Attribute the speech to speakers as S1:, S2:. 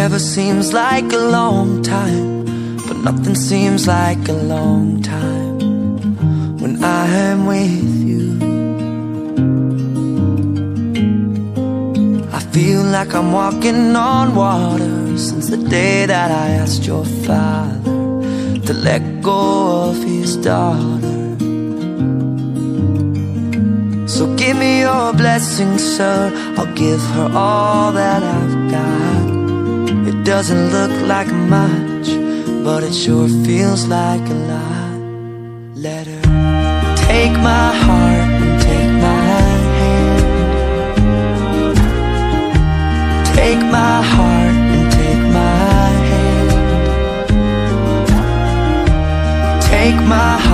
S1: Forever seems like a long time, but nothing seems like a long time when I am with you. I feel like I'm walking on water since the day that I asked your father to let go of his daughter. So give me your blessing, sir, I'll give her all that I've got. It doesn't look like much, but it sure feels like a lot. Let her take my heart and take my hand. Take my heart and take my hand. Take my heart